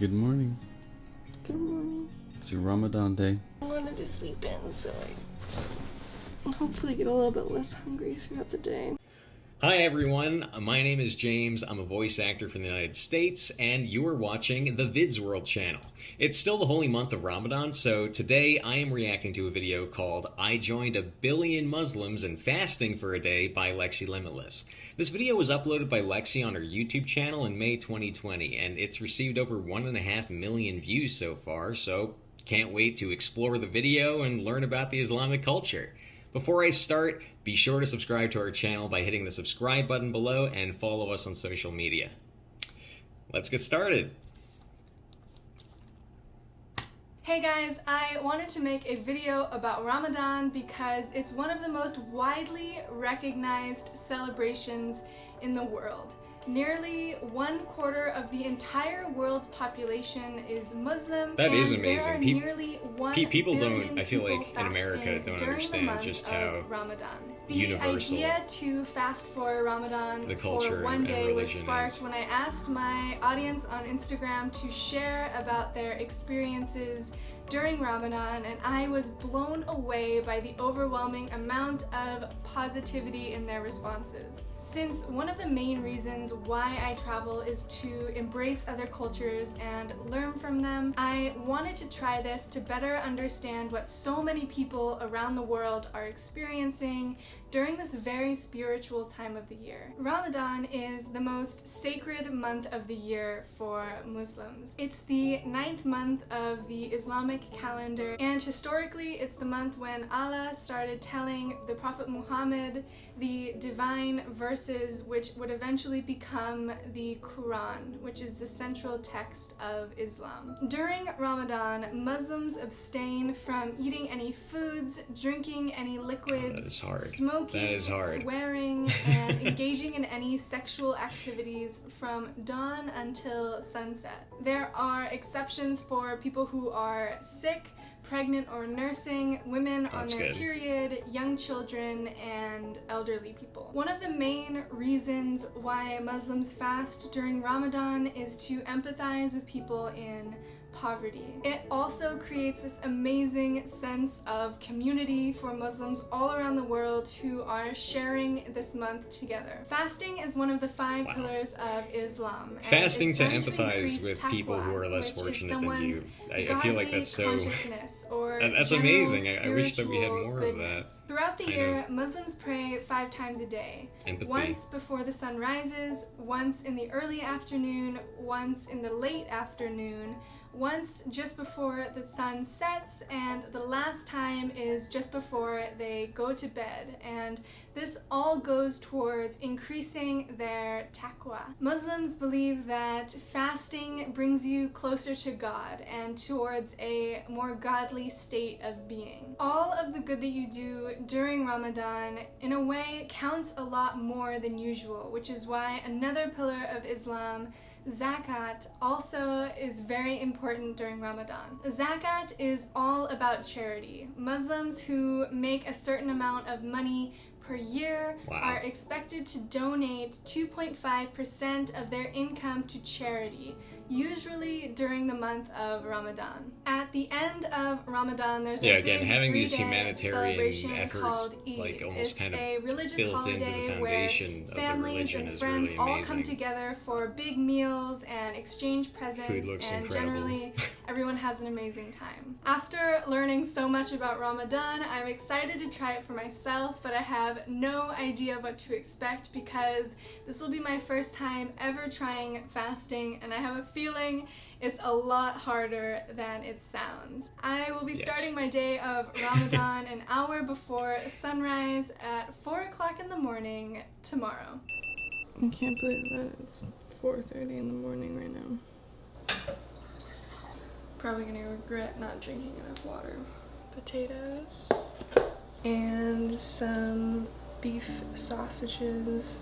Good morning. Good morning. It's your Ramadan day. I wanted to sleep in, so I hopefully get a little bit less hungry throughout the day. Hi everyone, my name is James. I'm a voice actor from the United States, and you are watching the Vids World channel. It's still the holy month of Ramadan, so today I am reacting to a video called I Joined a Billion Muslims in Fasting for a Day by Lexie Limitless. This video was uploaded by Lexie on her YouTube channel in May 2020, and it's received over 1.5 million views so far, so can't wait to explore the video and learn about the Islamic culture. Before I start, be sure to subscribe to our channel by hitting the subscribe button below and follow us on social media. Let's get started. Hey guys, I wanted to make a video about Ramadan because it's one of the most widely recognized celebrations in the world. Nearly 1/4 of the entire world's population is Muslim. That is amazing. There are nearly 1 People billion don't, I feel people like in America, don't during understand the month just of how Ramadan. universal The idea to fast for Ramadan the culture for one and day was religion sparked is. when I asked my audience on Instagram to share about their experiences during Ramadan, and I was blown away by the overwhelming amount of positivity in their responses. Since one of the main reasons why I travel is to embrace other cultures and learn from them, I wanted to try this to better understand what so many people around the world are experiencing during this very spiritual time of the year. Ramadan is the most sacred month of the year for Muslims. It's the 9th month of the Islamic calendar, and historically it's the month when Allah started telling the Prophet Muhammad the divine verses which would eventually become the Quran, which is the central text of Islam. During Ramadan, Muslims abstain from eating any foods, drinking any liquids, That is hard. smoking, That is hard. swearing, and engaging in any sexual activities from dawn until sunset. There are exceptions for people who are sick, pregnant or nursing, women on That's their good. period, young children, and elderly people. One of the main reasons why Muslims fast during Ramadan is to empathize with people in poverty. It also creates this amazing sense of community for Muslims all around the world who are sharing this month together. Fasting is one of the 5 pillars of Islam. and Fasting it's to meant empathize increase with people who are less which is fortunate than you. someone's I feel like that's so... godly consciousness or That's general amazing. I wish that we had spiritual more of goodness. that. Throughout the kind year, of Muslims pray 5 times a day. Empathy. Once before the sun rises, once in the early afternoon, once in the late afternoon, once just before the sun sets, and the last time is just before they go to bed. And this all goes towards increasing their taqwa. Muslims believe that fasting brings you closer to God and towards a more godly state of being. All of the good that you do during Ramadan, in a way, counts a lot more than usual, which is why another pillar of Islam, Zakat, also is very important during Ramadan. Zakat is all about charity. Muslims who make a certain amount of money per year are expected to donate 2.5% of their income to charity, usually during the month of Ramadan. At the end of Ramadan, there's a big having these 3-day humanitarian celebration efforts, called Eid. like almost It's kind of a religious built into the holiday foundation where of the families religion and is friends really all come amazing. together for big meals and exchange presents, Food looks and incredible. generally everyone has an amazing time. After learning so much about Ramadan, I'm excited to try it for myself, but I have no idea what to expect because this will be my first time ever trying fasting, and I have a feeling it's a lot harder than it sounds. I will be starting my day of Ramadan an hour before sunrise at 4 o'clock in the morning tomorrow. I can't believe that it's 4:30 in the morning right now. Probably gonna regret not drinking enough water. Potatoes and some beef sausages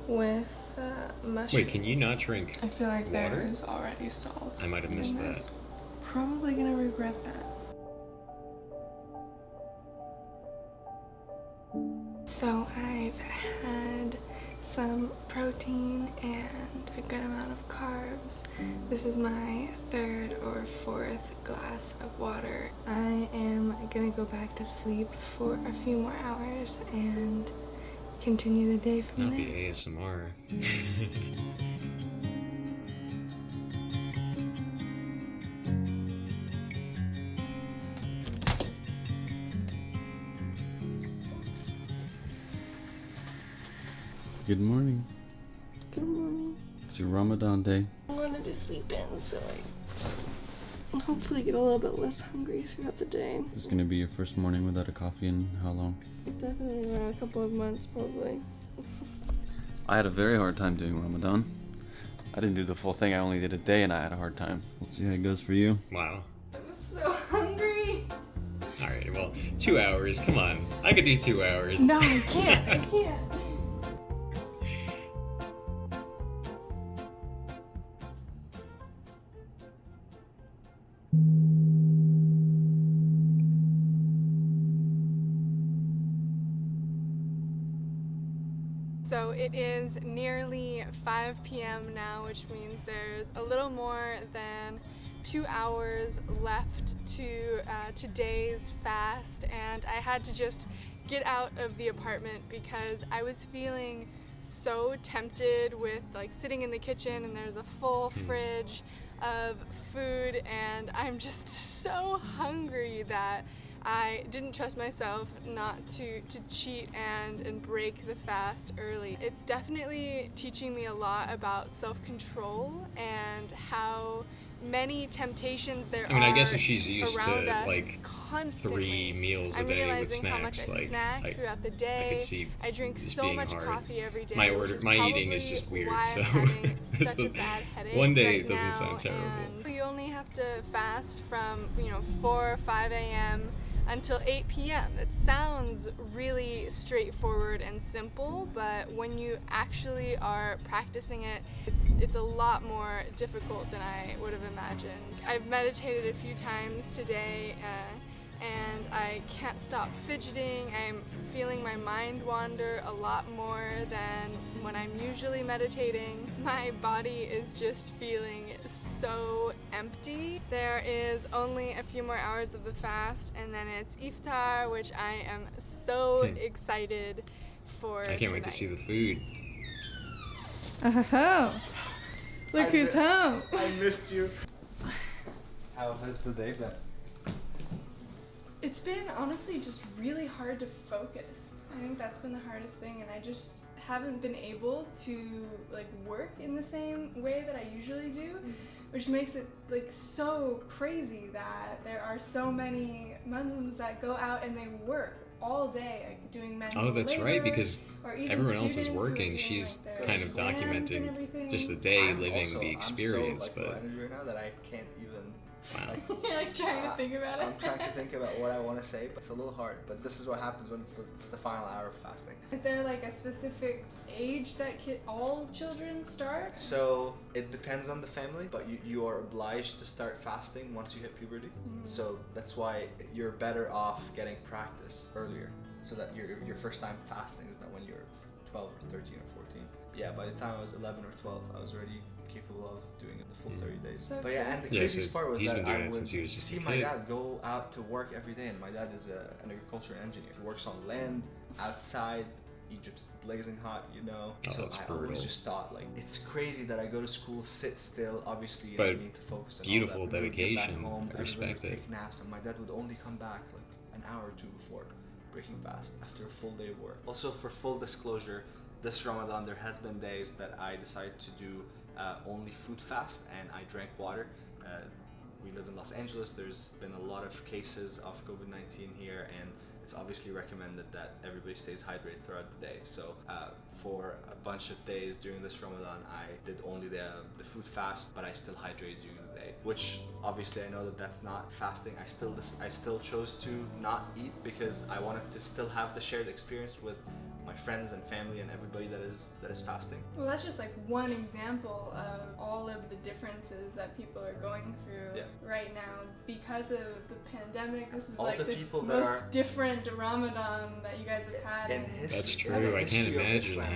with mushrooms. Wait, can you not drink I feel like water? there is already salt. I might have missed in that. this. Probably gonna regret that. So I've had some protein and a good amount of carbs. This is my third or fourth glass of water. I am gonna go back to sleep for a few more hours and continue the day from That'll there. be ASMR. Good morning. Good morning. It's your Ramadan day. I wanted to sleep in, so I hopefully get a little bit less hungry throughout the day. This is gonna be your first morning without a coffee in how long? Definitely around a couple of months, probably. I had a very hard time doing Ramadan. I didn't do the full thing, I only did a day and I had a hard time. Let's see how it goes for you. Wow. I'm so hungry. Alright, well, 2 hours. Come on. I could do 2 hours. No, I can't. I can't. So it is nearly 5 p.m. now, which means there's a little more than 2 hours left to today's fast, and I had to just get out of the apartment because I was feeling so tempted with like sitting in the kitchen and there's a full fridge of food, and I'm just so hungry that I didn't trust myself not to cheat and break the fast early. It's definitely teaching me a lot about self-control and how many temptations there are. I mean, I guess if she's used to around us like constantly. 3 meals a I'm day with realizing how much snacks, I like snack throughout the day. I could see I drink this so being much hard. coffee every day. My which is eating is probably just weird, why so I'm having it's such the a bad headache one day right it doesn't now, sound terrible. and you only have to fast from 4 or 5 a.m. until 8 p.m. It sounds really straightforward and simple, but when you actually are practicing it, it's a lot more difficult than I would have imagined. I've meditated a few times today, and I can't stop fidgeting. I'm feeling my mind wander a lot more than when I'm usually meditating. My body is just feeling so empty. There is only a few more hours of the fast, and then it's iftar, which I am so excited for. I can't wait to see the food. Oh, look who's home. I missed you. How has the day been? It's been honestly just really hard to focus. I think that's been the hardest thing, and I just haven't been able to like work in the same way that I usually do, which makes it like so crazy that there are so many Muslims that go out and they work all day, like, doing manual Oh, that's labor, right, because or even everyone else is students who are working. doing, She's like, their kind of exams and documenting everything. just the day I'm living also- the experience, I'm so, like, low but energy right now that I can't even. wow. You're like trying to think about it. I'm trying to think about what I want to say, but it's a little hard. But this is what happens when it's the final hour of fasting. Is there like a specific age that all children start? So it depends on the family, but you are obliged to start fasting once you hit puberty. So that's why you're better off getting practice earlier, so that your first time fasting is not when you're 12 or 13 or 14. Yeah, by the time I was 11 or 12, I was already capable of doing it the full 30 days. So But yeah, and the Yeah, craziest so part was he's that been doing I it would since he was just a see my kid. dad go out to work every day, and my dad is an agriculture engineer. He works on land, outside. Egypt's blazing hot, Oh, so that's I always brutal. just thought, like, it's crazy that I go to school, sit still, obviously, But I need to focus on beautiful all that. But then I would get back dedication. home, I respect everybody would it. take naps, and my dad would only come back like an hour or two before breaking fast after a full day of work. Also, for full disclosure, this Ramadan there has been days that I decided to do only food fast, and I drank water. We live in Los Angeles. There's been a lot of cases of COVID-19 here, and it's obviously recommended that everybody stays hydrated throughout the day. So for a bunch of days during this Ramadan, I did only the food fast, but I still hydrated during the day, which obviously I know that that's not fasting. I still chose to not eat because I wanted to still have the shared experience with my friends and family and everybody that is fasting. Well, that's just like one example of all of the differences that people are going through right now because of the pandemic. This is All like the the people that most are different Ramadan that you guys have had. in history. That's true. in the I can't history of imagine Islam,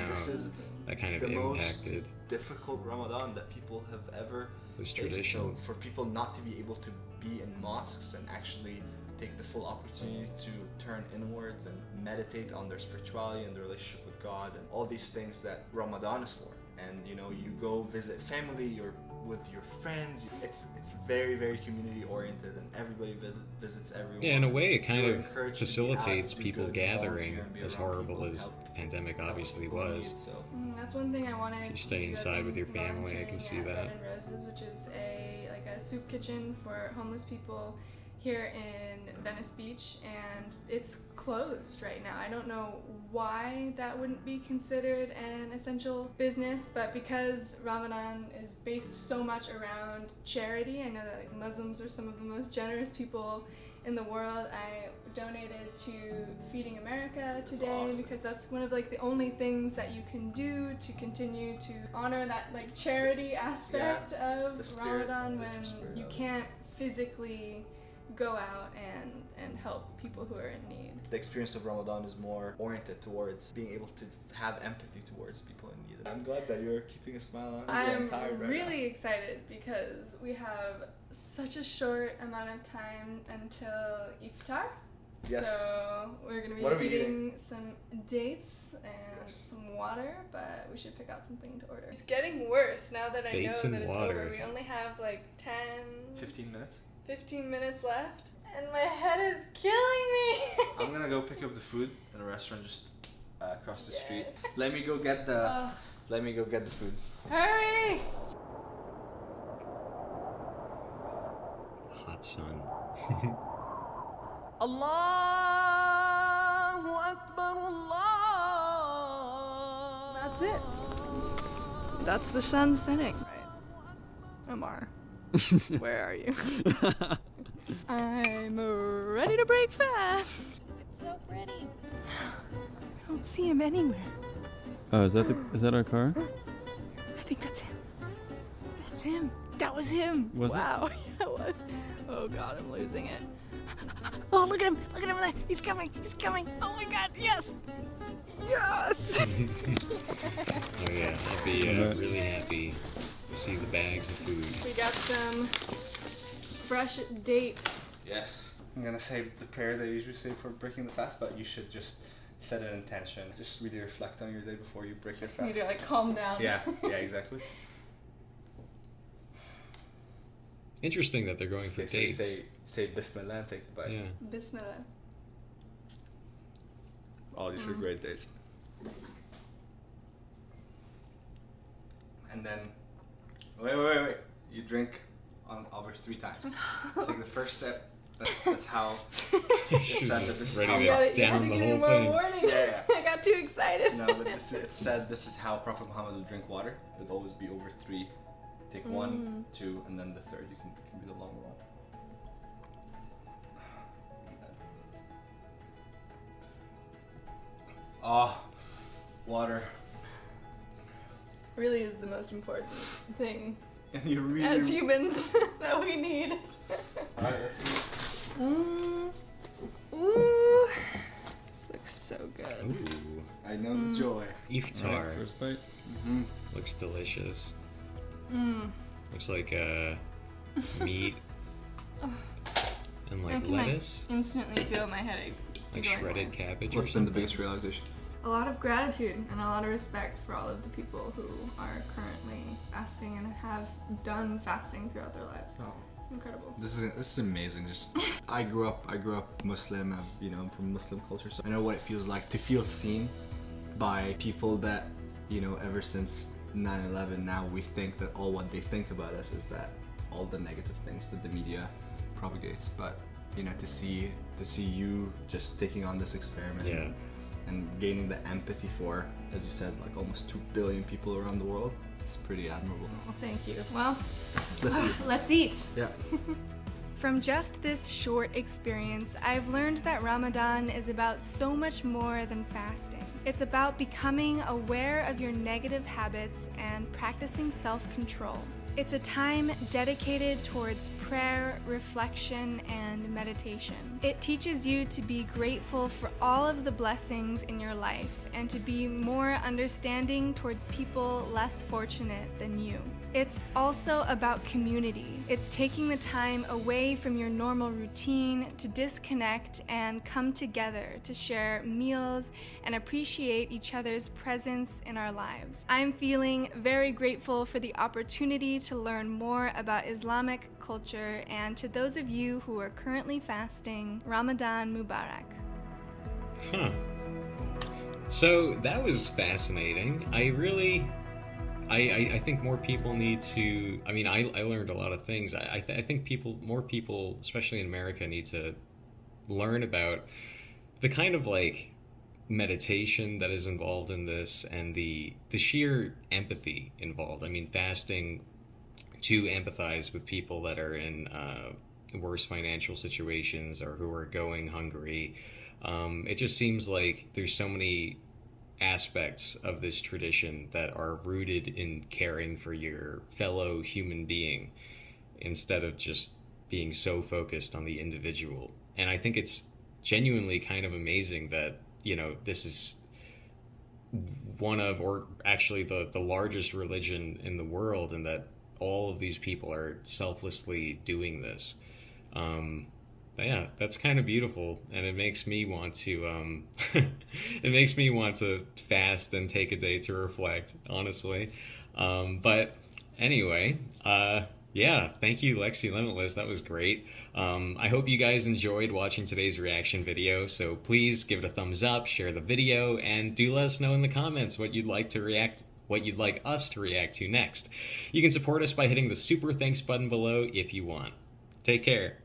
how- that kind of the impacted most difficult Ramadan that people have ever this faced. tradition. So for people not to be able to be in mosques and actually take the full opportunity to turn inwards and meditate on their spirituality and their relationship with God and all these things that Ramadan is for. And you know, you go visit family, you're with your friends. It's very, very community oriented, and everybody visits everyone. Yeah, in a way, it kind You're of encouraged to be facilitates out, do people good, gathering, volunteer, and be as around horrible people, as help the pandemic obviously people in was. need, so. That's one thing I want to. If you stay inside with your family, I can see that. Red Roses, which is a soup kitchen for homeless people here in Venice Beach, and it's closed right now. I don't know why that wouldn't be considered an essential business, but because Ramadan is based so much around charity, I know that like Muslims are some of the most generous people in the world. I donated to Feeding America today awesome. because that's one of like the only things that you can do to continue to honor that like charity aspect of the spirit, Ramadan the when spirit you of it. can't physically go out and help people who are in need. The experience of Ramadan is more oriented towards being able to have empathy towards people in need. I'm glad that you're keeping a smile on. I'm tired right really excited because we have such a short amount of time until iftar. Yes. So we're gonna What are be we eating some dates and Yes. some water, but we should pick out something to order. It's getting worse now that I Dates know and that it's water. over. We only have like 10, 15 minutes. 15 minutes left, and my head is killing me. I'm gonna go pick up the food in a restaurant just across the street. Yes. Let me go get the. Oh, Let me go get the food. hurry! Hot sun. Allahu Akbar, Allah. That's it. That's the sun setting. Right. Omar, where are you? I'm ready to break fast. It's so pretty. I don't see him anywhere. Oh, is that our car? I think that's him. That's him. That was him. Was it? wow. Yeah, it was. Oh God, I'm losing it. Oh, look at him. Look at him there. He's coming. He's coming. Oh my God. Yes. Yes. Oh yeah, I'll be really happy to see the bags of food. We got some fresh dates. Yes. I'm gonna say the prayer that you usually say for breaking the fast, but you should just set an intention. Just really reflect on your day before you break your You fast. need to like calm down. Yeah, exactly. Interesting that they're going for Okay, so you dates. say Bismillah and take a bite. Yeah. Bismillah. Oh, these are great days. And then, wait. You drink over 3 times. Take the first sip. That's how. She was said just that this is ready how- to You gotta down give the me whole more thing. warning. Yeah. I got too excited. No, but it said this is how Prophet Muhammad would drink water. It would always be over 3. Take 1, 2, and then the third can be the long one. Ah, water. Really is the most important thing And you really. as humans that we need. Alright, let's eat. Ooh. This looks so good. Ooh. I know the joy. Iftar. Alright, first bite. Mm-hmm. Looks delicious. Mm. Looks like meat and I like can lettuce, instantly feel my headache. like going shredded away. cabbage or What's been something. the biggest realization? A lot of gratitude and a lot of respect for all of the people who are currently fasting and have done fasting throughout their lives. Oh. Incredible. This is amazing. Just I grew up Muslim. I'm from Muslim culture, so I know what it feels like to feel seen by people that, ever since 9/11, now we think that all what they think about us is that all the negative things that the media propagates. But to see you just taking on this experiment Yeah. and gaining the empathy for, as you said, like almost 2 billion people around the world, it's pretty admirable. Well, thank you. Well, Let's eat. let's eat. Yeah. From just this short experience, I've learned that Ramadan is about so much more than fasting. It's about becoming aware of your negative habits and practicing self-control. It's a time dedicated towards prayer, reflection, and meditation. It teaches you to be grateful for all of the blessings in your life and to be more understanding towards people less fortunate than you. It's also about community. It's taking the time away from your normal routine to disconnect and come together to share meals and appreciate each other's presence in our lives. I'm feeling very grateful for the opportunity to learn more about Islamic culture, and to those of you who are currently fasting, Ramadan Mubarak. Huh. So that was fascinating. I think more people need to. I mean, I learned a lot of things. I think more people, especially in America, need to learn about the kind of like meditation that is involved in this, and the sheer empathy involved. I mean, fasting to empathize with people that are in worse financial situations or who are going hungry. It just seems like there's so many aspects of this tradition that are rooted in caring for your fellow human being instead of just being so focused on the individual. And I think it's genuinely kind of amazing that, you know, this is one of, or actually the largest religion in the world, and that all of these people are selflessly doing this. Yeah, that's kind of beautiful, and it makes me want to it makes me want to fast and take a day to reflect, honestly. But anyway, yeah, thank you, Lexie Limitless. That was great. I hope you guys enjoyed watching today's reaction video. So please give it a thumbs up, share the video, and do let us know in the comments what you'd like us to react to next. You can support us by hitting the super thanks button below if you want. Take care.